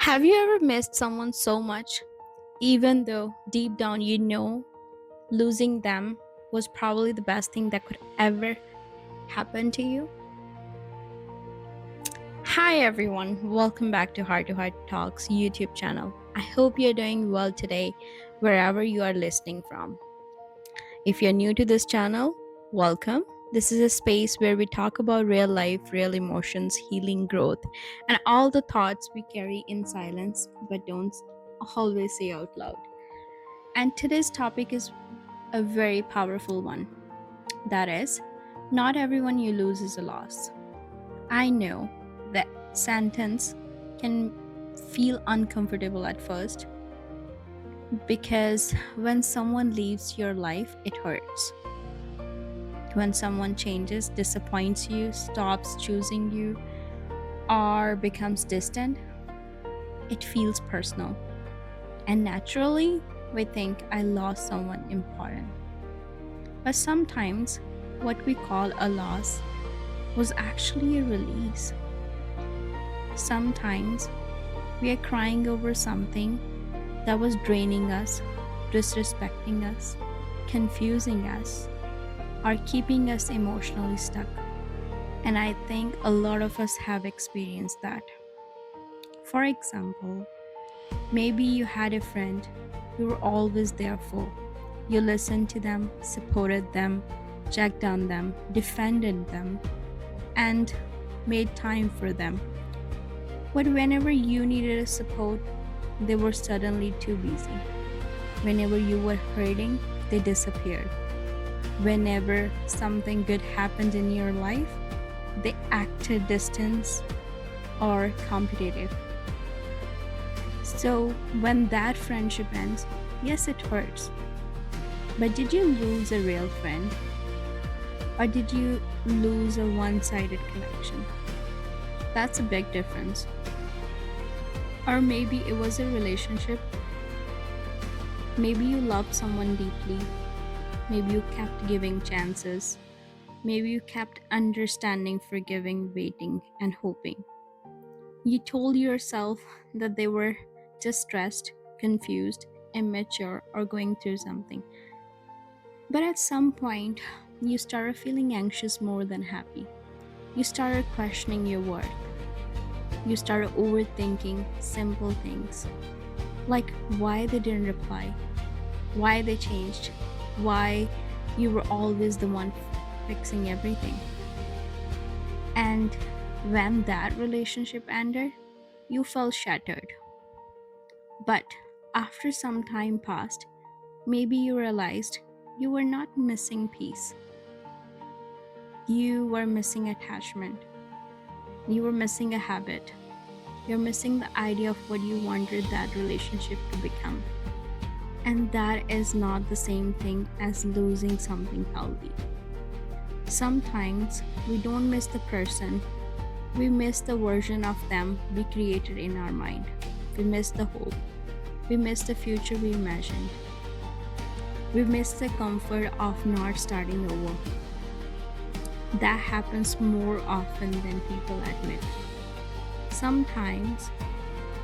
Have you ever missed someone so much, even though deep down you know losing them was probably the best thing that could ever happen to you? Hi everyone, welcome back to Heart to Heart Talks YouTube channel. I hope you're doing well today, wherever you are listening from. If you're new to this channel, welcome. This is a space where we talk about real life, real emotions, healing, growth, and all the thoughts we carry in silence but don't always say out loud. And today's topic is a very powerful one. That is, not everyone you lose is a loss. I know that sentence can feel uncomfortable at first because when someone leaves your life, it hurts. When someone changes, disappoints you, stops choosing you, or becomes distant, it feels personal. And naturally, we think I lost someone important. But sometimes, what we call a loss was actually a release. Sometimes, we are crying over something that was draining us, disrespecting us, confusing us, or keeping us emotionally stuck. And I think a lot of us have experienced that. For example, maybe you had a friend you were always there for. You listened to them, supported them, checked on them, defended them, and made time for them. But whenever you needed a support, they were suddenly too busy. Whenever you were hurting, they disappeared. Whenever something good happened in your life, they acted distant or competitive. So when that friendship ends, yes, it hurts. But did you lose a real friend? Or did you lose a one sided connection? That's a big difference. Or maybe it was a relationship. Maybe you loved someone deeply. Maybe you kept giving chances. Maybe you kept understanding, forgiving, waiting, and hoping. You told yourself that they were just stressed, confused, immature, or going through something. But at some point, you started feeling anxious more than happy. You started questioning your worth. You started overthinking simple things like why they didn't reply, why they changed, why you were always the one fixing everything. And when that relationship ended, you felt shattered. But after some time passed, maybe you realized you were not missing peace. You were missing attachment. You were missing a habit. You're missing the idea of what you wanted that relationship to become. And that is not the same thing as losing something healthy. Sometimes we don't miss the person, we miss the version of them we created in our mind. We miss the hope. We miss the future we imagined. We miss the comfort of not starting over. That happens more often than people admit. Sometimes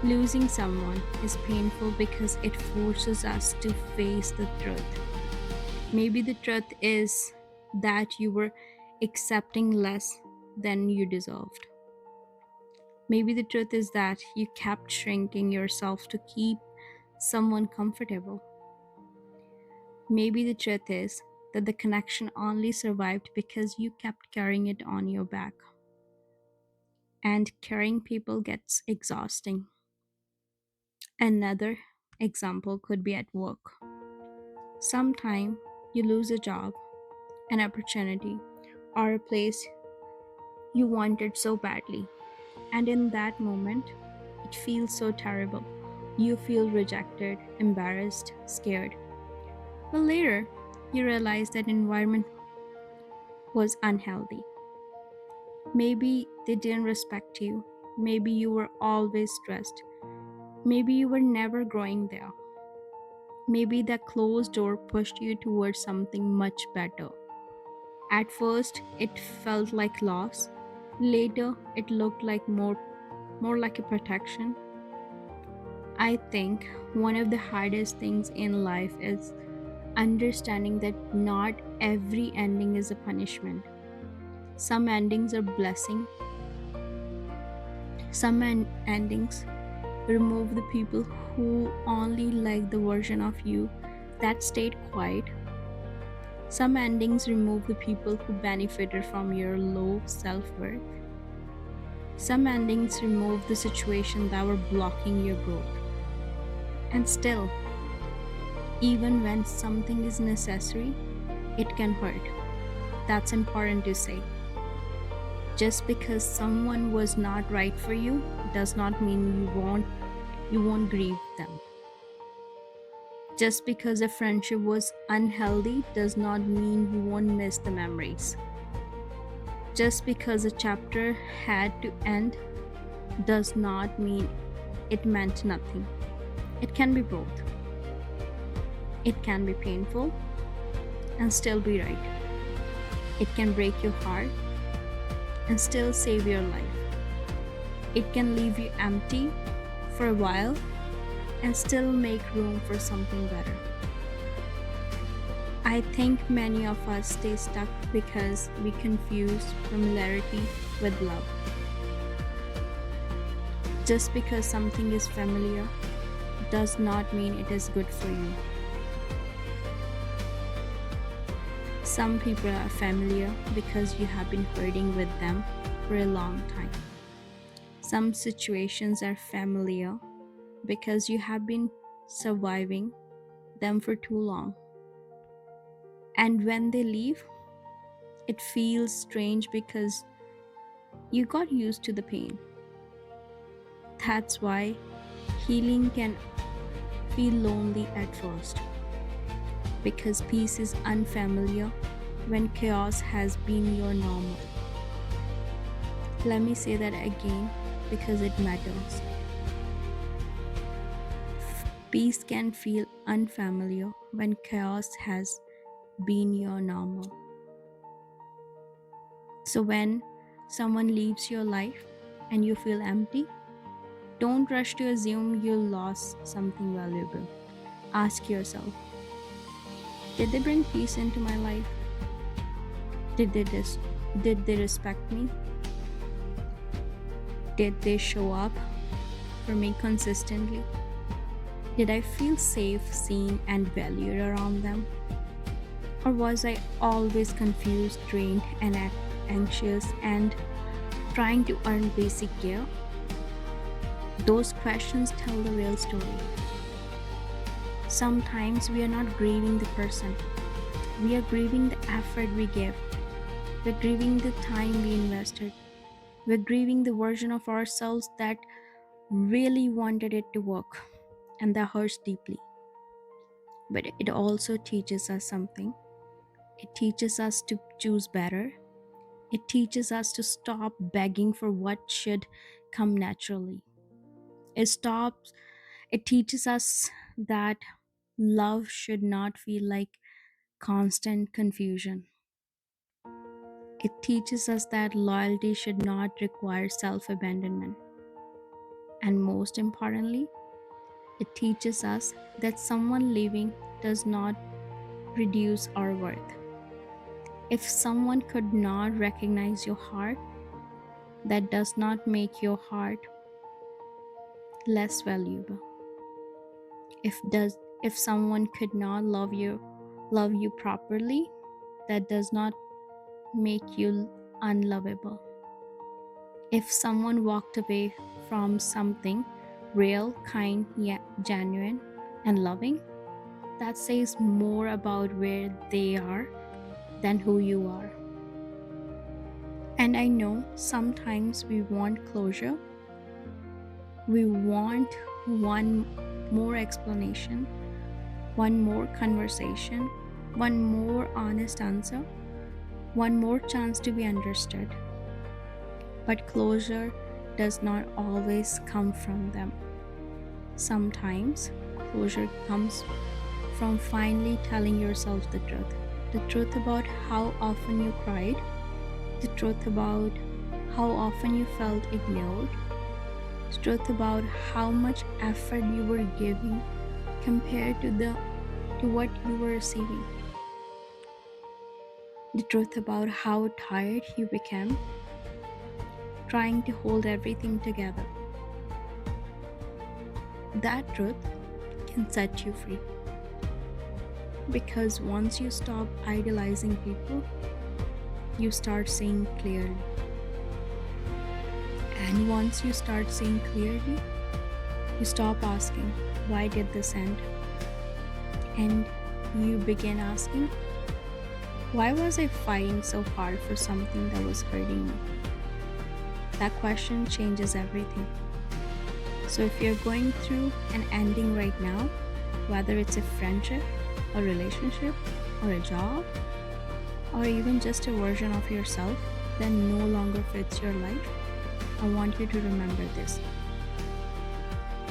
losing someone is painful because it forces us to face the truth. Maybe the truth is that you were accepting less than you deserved. Maybe the truth is that you kept shrinking yourself to keep someone comfortable. Maybe the truth is that the connection only survived because you kept carrying it on your back. And carrying people gets exhausting. Another example could be at work. Sometime you lose a job, an opportunity, or a place you wanted so badly. And in that moment, it feels so terrible. You feel rejected, embarrassed, scared. But later, you realize that environment was unhealthy. Maybe they didn't respect you. Maybe you were always stressed. Maybe you were never growing there. Maybe that closed door pushed you towards something much better. At first, it felt like loss. Later, it looked like more like a protection. I think one of the hardest things in life is understanding that not every ending is a punishment. Some endings are blessing, some endings remove the people who only like the version of you that stayed quiet. Some endings remove the people who benefited from your low self worth. Some endings remove the situation that were blocking your growth. And still, even when something is necessary, it can hurt. That's important to say. Just because someone was not right for you does not mean you won't grieve them. Just because a friendship was unhealthy does not mean you won't miss the memories. Just because a chapter had to end does not mean it meant nothing. It can be both. It can be painful and still be right. It can break your heart and still save your life. It can leave you empty for a while and still make room for something better. I think many of us stay stuck because we confuse familiarity with love. Just because something is familiar does not mean it is good for you. Some people are familiar because you have been hurting with them for a long time. Some situations are familiar because you have been surviving them for too long. And when they leave, it feels strange because you got used to the pain. That's why healing can feel lonely at first, because peace is unfamiliar when chaos has been your normal. Let me say that again because it matters. Peace can feel unfamiliar when chaos has been your normal. So when someone leaves your life and you feel empty, don't rush to assume you lost something valuable. Ask yourself, did they bring peace into my life? Did they respect me? Did they show up for me consistently? Did I feel safe, seen, and valued around them? Or was I always confused, drained, and anxious and trying to earn basic care? Those questions tell the real story. Sometimes we are not grieving the person, we are grieving the effort we gave. We're grieving the time we invested. We're grieving the version of ourselves that really wanted it to work, and that hurts deeply. But it also teaches us something. It teaches us to choose better. It teaches us to stop begging for what should come naturally. It teaches us that love should not feel like constant confusion. It teaches us that loyalty should not require self abandonment. And most importantly, it teaches us that someone leaving does not reduce our worth. If someone could not recognize your heart, that does not make your heart less valuable. If someone could not love you properly, that does not make you unlovable. If someone walked away from something real, kind, genuine, and loving, that says more about where they are than who you are. And I know sometimes we want closure. We want one more explanation, one more conversation, one more honest answer, one more chance to be understood. But closure does not always come from them. Sometimes closure comes from finally telling yourself the truth. The truth about how often you cried, the truth about how often you felt ignored, The truth about how much effort you were giving compared to what you were receiving. The truth about how tired you became trying to hold everything together. That truth can set you free. Because once you stop idolizing people, you start seeing clearly. And once you start seeing clearly, you stop asking, why did this end? And you begin asking, why was I fighting so hard for something that was hurting me? That question changes everything. So if you're going through an ending right now, whether it's a friendship, a relationship, or a job, or even just a version of yourself that no longer fits your life, I want you to remember this.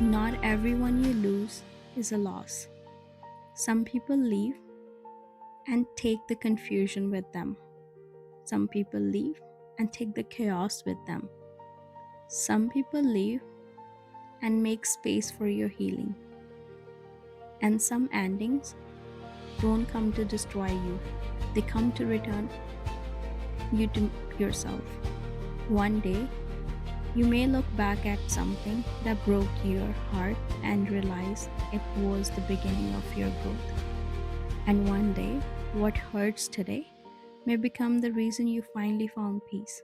Not everyone you lose is a loss. Some people leave and take the confusion with them. Some people leave and take the chaos with them. Some people leave and make space for your healing. And some endings don't come to destroy you, they come to return you to yourself. One day, you may look back at something that broke your heart and realize it was the beginning of your growth. And one day, what hurts today may become the reason you finally found peace.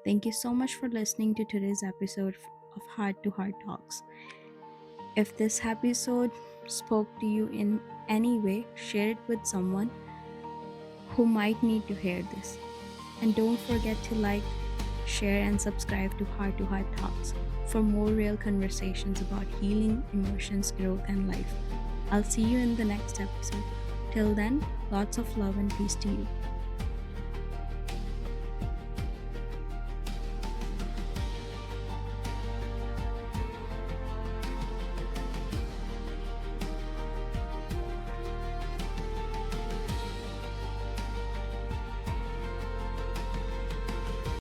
Thank you so much for listening to today's episode of Heart to Heart Talks. If this episode spoke to you in any way, share it with someone who might need to hear this. And don't forget to like, share, and subscribe to Heart Talks for more real conversations about healing, emotions, growth, and life. I'll see you in the next episode. Till then, lots of love and peace to you.